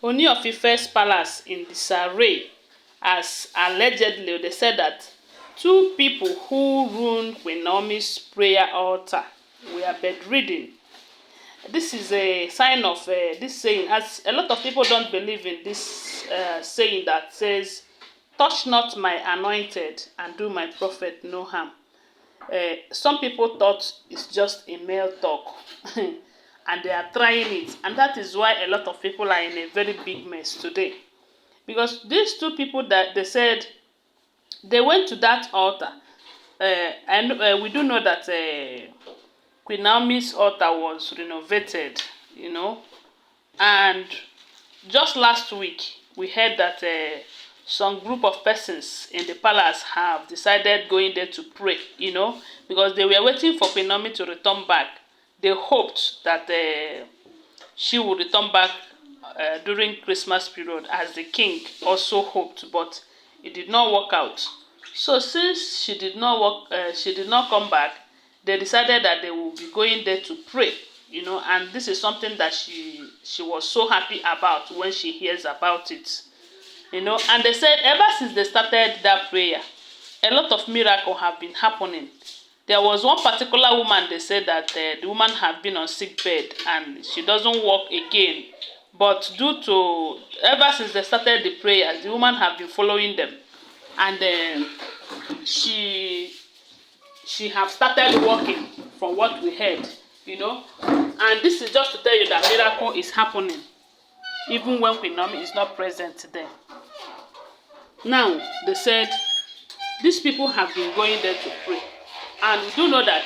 Ooni of Ife's palace in Dîsàrrày, as allegedly they said that two people who ruined Queen Naomi's prayer altar were bedridden. This is a sign of this saying, as a lot of people don't believe in this saying that says, touch not my anointed and do my prophet no harm. Some people thought it's just a male talk and they are trying it, and that is why a lot of people are in a very big mess today, because these two people that they said they went to that altar, and we do know that Queen Naomi's altar was renovated, and just last week we heard that some group of persons in the palace have decided going there to pray, because they were waiting for Queen Naomi to return back. They hoped that she would return back during Christmas period, as the king also hoped, but it did not work out. So since she did not come back, they decided that they will be going there to pray, and this is something that she was so happy about when she hears about it, and they said ever since they started that prayer, a lot of miracles have been happening. There was one particular woman, they said that the woman had been on sick bed and she doesn't walk again. But due to, ever since they started the prayer, the woman have been following them. And she have started walking, from what we heard, And this is just to tell you that miracle is happening, even when Queen Naomi is not present there. Now, they said, these people have been going there to pray. And we do know that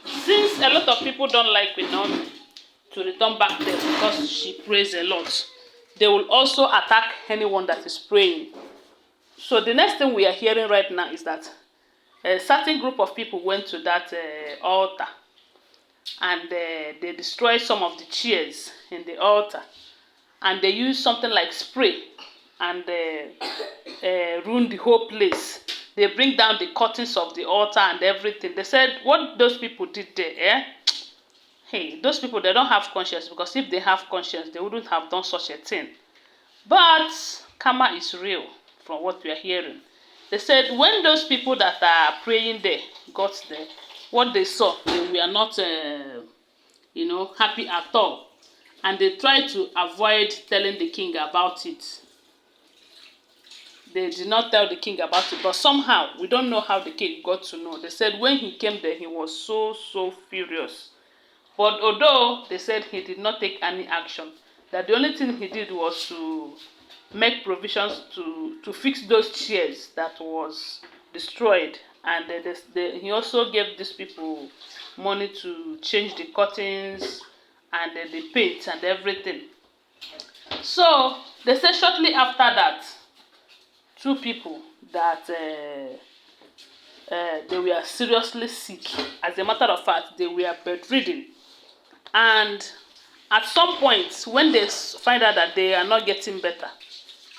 since a lot of people don't like Queen Naomi to return back there because she prays a lot, they will also attack anyone that is praying. So the next thing we are hearing right now is that a certain group of people went to that altar, and they destroyed some of the chairs in the altar, and they used something like spray and ruined the whole place. They bring down the curtains of the altar and everything. They said what those people did there, hey, those people, they don't have conscience, because if they have conscience, they wouldn't have done such a thing. But karma is real, from what we are hearing. They said when those people that are praying there got there, what they saw, they were not, happy at all. And they tried to avoid telling the king about it. They did not tell the king about it, but somehow, we don't know how the king got to know. They said when he came there, he was so furious. But although they said he did not take any action, that the only thing he did was to make provisions to fix those chairs that was destroyed. And he also gave these people money to change the curtains and the paint and everything. So they said shortly after that, two people that they were seriously sick. As a matter of fact, they were bedridden. And at some point, when they find out that they are not getting better,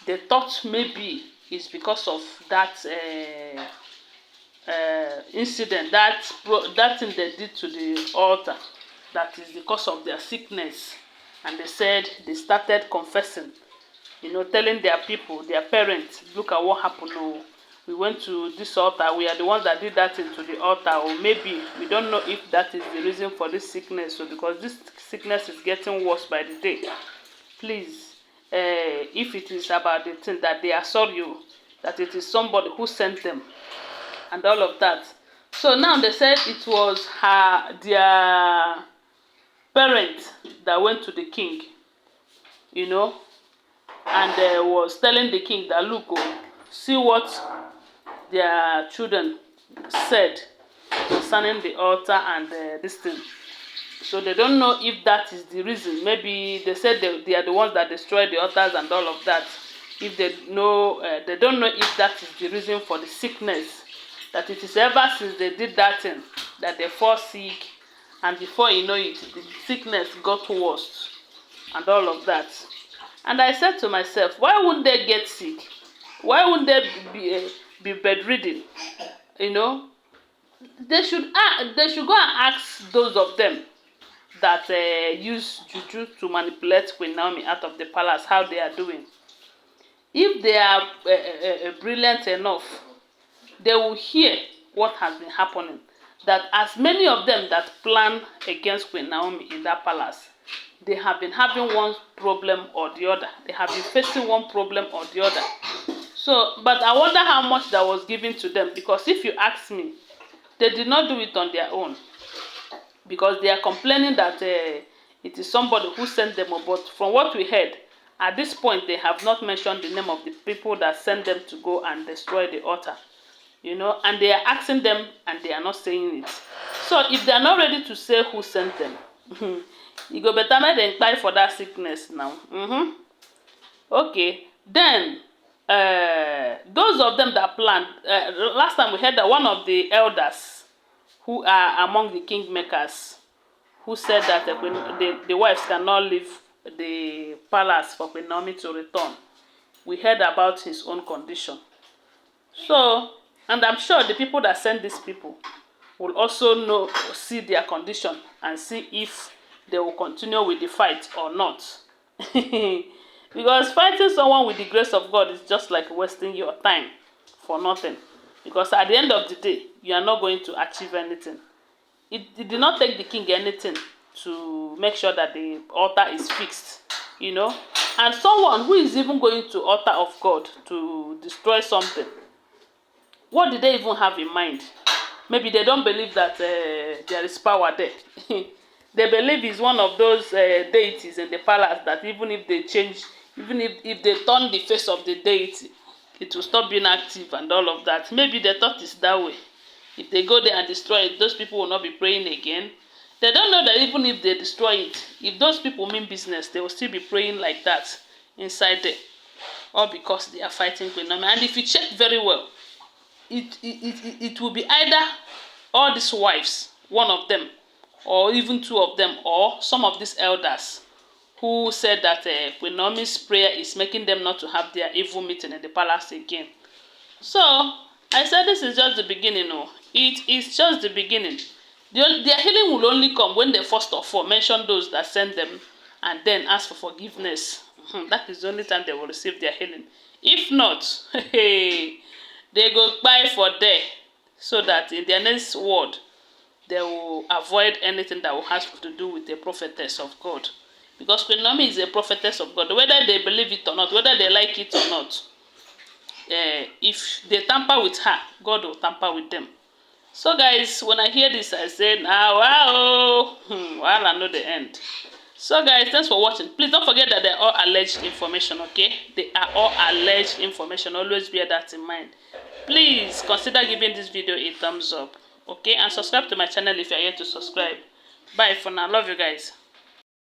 they thought maybe it's because of that incident, that thing they did to the altar, that is the cause of their sickness. And they said they started confessing, telling their people, their parents, look at what happened. Oh, we went to this altar. We are the ones that did that into the altar. Or maybe we don't know if that is the reason for this sickness. So because this sickness is getting worse by the day, please, if it is about the thing that they assure you that it is somebody who sent them and all of that. So now they said it was their parent that went to the king, and was telling the king that, look, see what their children said concerning the altar and this thing. So they don't know if that is the reason. Maybe they said they are the ones that destroyed the altars and all of that. If they know, they don't know if that is the reason for the sickness. That it is ever since they did that thing that they fall sick, and before you know it, the sickness got worse and all of that. And I said to myself, why wouldn't they get sick? Why wouldn't they be bedridden? They should go and ask those of them that use juju to manipulate Queen Naomi out of the palace, how they are doing. If they are brilliant enough, they will hear what has been happening. That as many of them that plan against Queen Naomi in that palace, they have been having one problem or the other. They have been facing one problem or the other. So, but I wonder how much that was given to them, because if you ask me, they did not do it on their own, because they are complaining that it is somebody who sent them. But from what we heard, at this point, they have not mentioned the name of the people that sent them to go and destroy the altar. You know, and they are asking them and they are not saying it. So if they are not ready to say who sent them, you go better make them apply for that sickness now. Okay, then those of them that planned, last time we heard that one of the elders who are among the kingmakers, who said that the wives cannot leave the palace for Queen Naomi to return. We heard about his own condition. So, and I'm sure the people that send these people will also see their condition and see if they will continue with the fight or not. Because fighting someone with the grace of God is just like wasting your time for nothing. Because at the end of the day, you are not going to achieve anything. It did not take the king anything to make sure that the altar is fixed, you know. And someone who is even going to altar of God to destroy something, what did they even have in mind? Maybe they don't believe that there is power there. They believe it's one of those deities in the palace that even if they change, even if they turn the face of the deity, it will stop being active and all of that. Maybe they thought it's that way. If they go there and destroy it, those people will not be praying again. They don't know that even if they destroy it, if those people mean business, they will still be praying like that inside there. All because they are fighting Queen Naomi. And if you check very well, it will be either all these wives, one of them, or even two of them, or some of these elders who said that Queen Naomi's prayer is making them not to have their evil meeting in the palace again. So, I said this is just the beginning. No, it is just the beginning. Their healing will only come when they first of all mention those that sent them and then ask for forgiveness. That is the only time they will receive their healing. If not, they go buy for there, so that in their next word, they will avoid anything that will have to do with the prophetess of God. Because Queen Naomi is a prophetess of God. Whether they believe it or not, whether they like it or not, if they tamper with her, God will tamper with them. So guys, when I hear this, I say, nah, wow, well, I know the end. So guys, thanks for watching. Please don't forget that they're all alleged information, okay? They are all alleged information. Always bear that in mind. Please consider giving this video a thumbs up, okay? And subscribe to my channel if you're yet to subscribe. Bye for now. Love you guys.